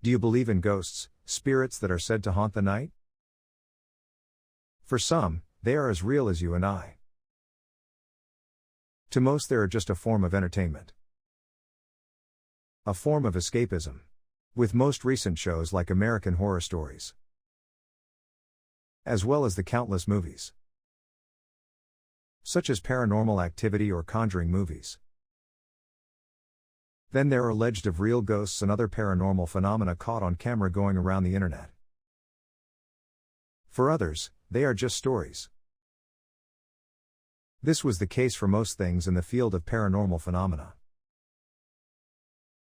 Do you believe in ghosts, spirits that are said to haunt the night? For some, they are as real as you and I. To most, they are just a form of entertainment. A form of escapism. With most recent shows like American Horror Stories, as well as the countless movies, such as Paranormal Activity or Conjuring movies. Then there are legends of real ghosts and other paranormal phenomena caught on camera going around the internet. For others, they are just stories. This was the case for most things in the field of paranormal phenomena.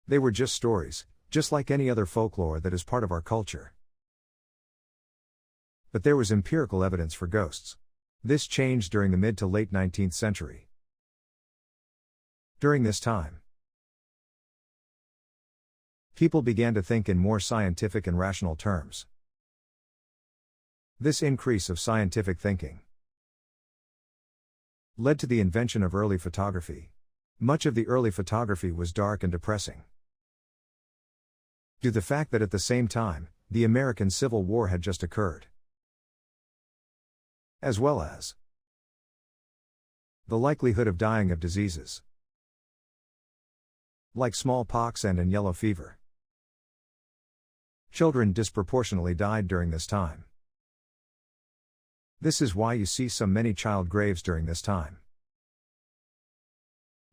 They were just stories, just like any other folklore that is part of our culture. But there was empirical evidence for ghosts. This changed during the mid to late 19th century. During this time, people began to think in more scientific and rational terms. This increase of scientific thinking led to the invention of early photography. Much of the early photography was dark and depressing, due to the fact that at the same time, the American Civil War had just occurred, as well as the likelihood of dying of diseases like smallpox and yellow fever. Children disproportionately died during this time. This is why you see so many child graves during this time.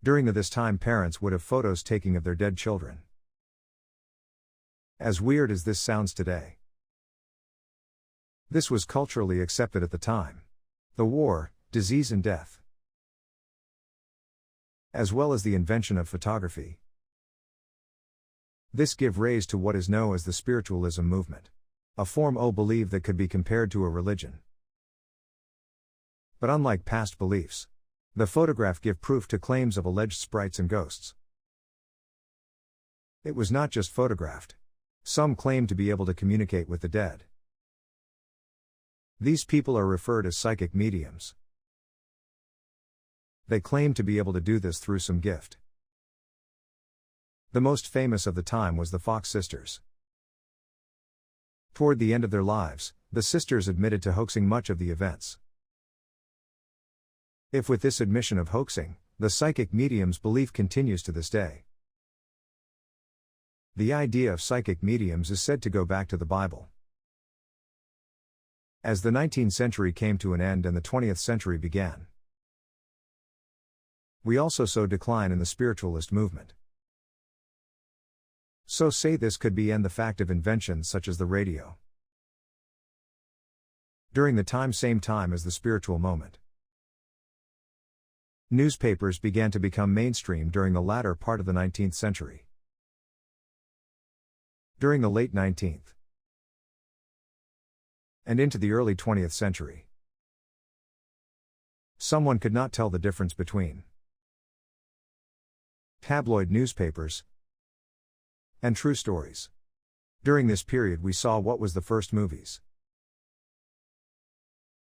During this time, parents would have photos taken of their dead children. As weird as this sounds today, this was culturally accepted at the time. The war, disease and death, as well as the invention of photography, this gave rise to what is known as the spiritualism movement. A form of belief that could be compared to a religion. But unlike past beliefs, the photograph gave proof to claims of alleged sprites and ghosts. It was not just photographed. Some claimed to be able to communicate with the dead. These people are referred as psychic mediums. They claim to be able to do this through some gift. The most famous of the time was the Fox sisters. Toward the end of their lives, the sisters admitted to hoaxing much of the events. If with this admission of hoaxing, the psychic medium's belief continues to this day. The idea of psychic mediums is said to go back to the Bible. As the 19th century came to an end and the 20th century began, we also saw decline in the spiritualist movement. So say this could be the fact of inventions such as the radio. During the same time as the spiritual moment, newspapers began to become mainstream during the latter part of the 19th century. During the late 19th and into the early 20th century, someone could not tell the difference between tabloid newspapers and true stories. During this period we saw what was the first movies.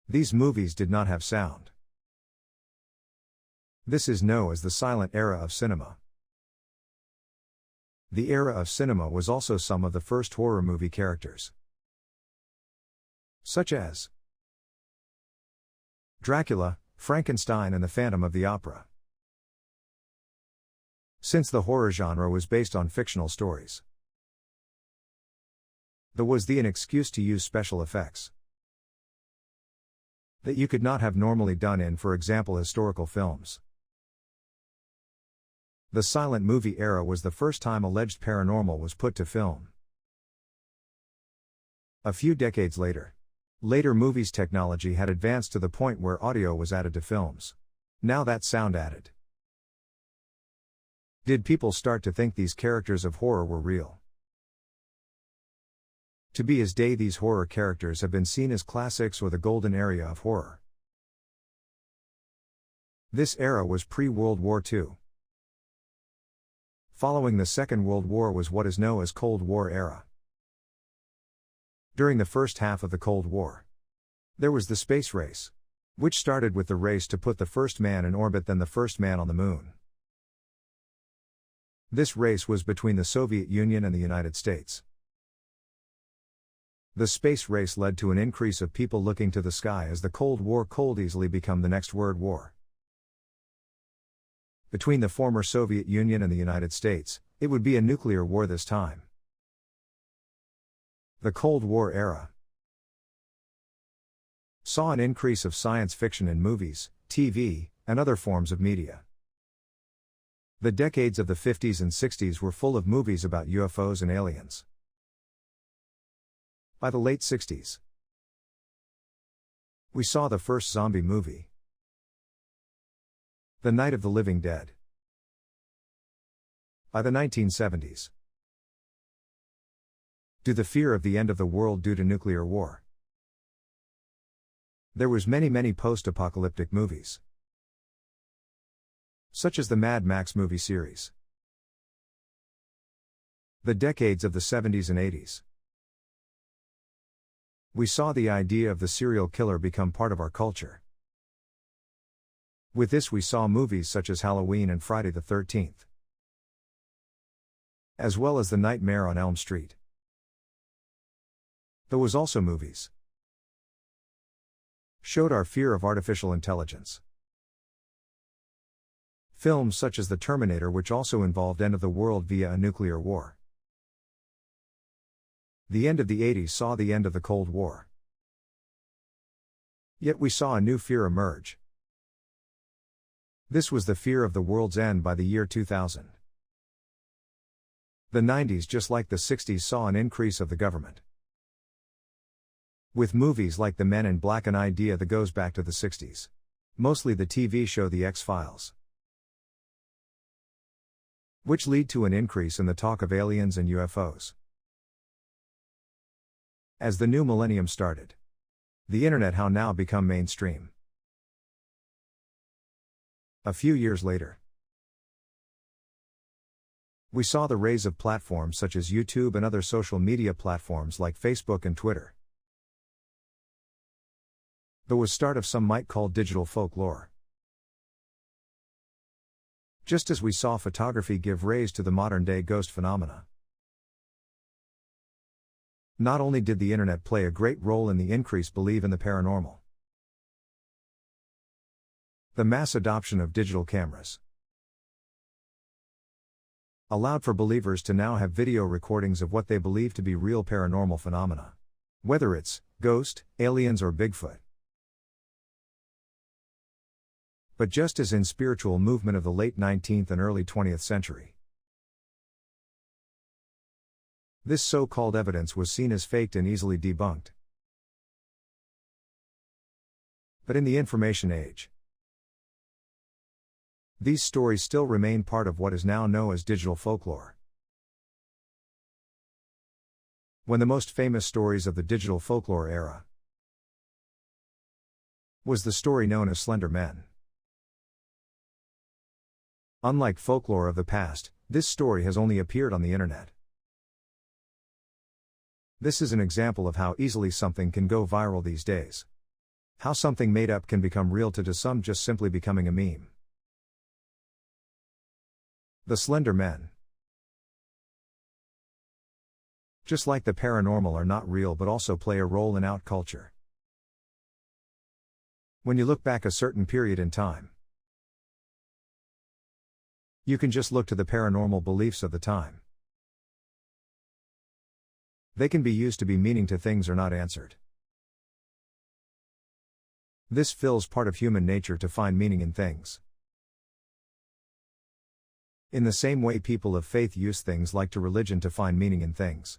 These movies did not have sound. This is known as the silent era of cinema. The era of cinema was also some of the first horror movie characters, such as Dracula, Frankenstein and the Phantom of the Opera. Since the horror genre was based on fictional stories, there was an excuse to use special effects that you could not have normally done in, for example, historical films. The silent movie era was the first time alleged paranormal was put to film. A few decades later, movies technology had advanced to the point where audio was added to films. Now that's sound added. Did people start to think these characters of horror were real? To this day these horror characters have been seen as classics or the golden era of horror. This era was pre-World War II. Following the Second World War was what is known as Cold War era. During the first half of the Cold War, there was the space race, which started with the race to put the first man in orbit, then the first man on the moon. This race was between the Soviet Union and the United States. The space race led to an increase of people looking to the sky as the Cold War could easily become the next World War. Between the former Soviet Union and the United States, it would be a nuclear war this time. The Cold War era saw an increase of science fiction in movies, TV, and other forms of media. The decades of the 50s and 60s were full of movies about UFOs and aliens. By the late 60s, we saw the first zombie movie, The Night of the Living Dead. By the 1970s, due to the fear of the end of the world due to nuclear war, there was many post-apocalyptic movies, such as the Mad Max movie series. The decades of the 70s and 80s, we saw the idea of the serial killer become part of our culture. With this we saw movies such as Halloween and Friday the 13th, as well as The Nightmare on Elm Street. There was also movies showed our fear of artificial intelligence. Films such as The Terminator, which also involved end of the world via a nuclear war. The end of the 80s saw the end of the Cold War. Yet we saw a new fear emerge. This was the fear of the world's end by the year 2000. The 90s, just like the 60s, saw an increase of the government, with movies like The Men in Black, an idea that goes back to the 60s. Mostly the TV show The X-Files, which lead to an increase in the talk of aliens and UFOs. As the new millennium started, the internet how now become mainstream. A few years later, we saw the rise of platforms such as YouTube and other social media platforms like Facebook and Twitter. There was start of some might call digital folklore. Just as we saw photography give rise to the modern-day ghost phenomena. Not only did the internet play a great role in the increased belief in the paranormal, the mass adoption of digital cameras allowed for believers to now have video recordings of what they believe to be real paranormal phenomena, whether it's ghost, aliens, or Bigfoot. But just as in spiritual movement of the late 19th and early 20th century, this so-called evidence was seen as faked and easily debunked. But in the information age, these stories still remain part of what is now known as digital folklore. One of the most famous stories of the digital folklore era was the story known as Slender Men. Unlike folklore of the past, this story has only appeared on the internet. This is an example of how easily something can go viral these days. How something made up can become real to some, just simply becoming a meme. The Slender Men, just like the paranormal, are not real but also play a role in out culture. When you look back a certain period in time, you can just look to the paranormal beliefs of the time. They can be used to be meaning to things or not answered. This fills part of human nature to find meaning in things. In the same way people of faith use things like to religion to find meaning in things.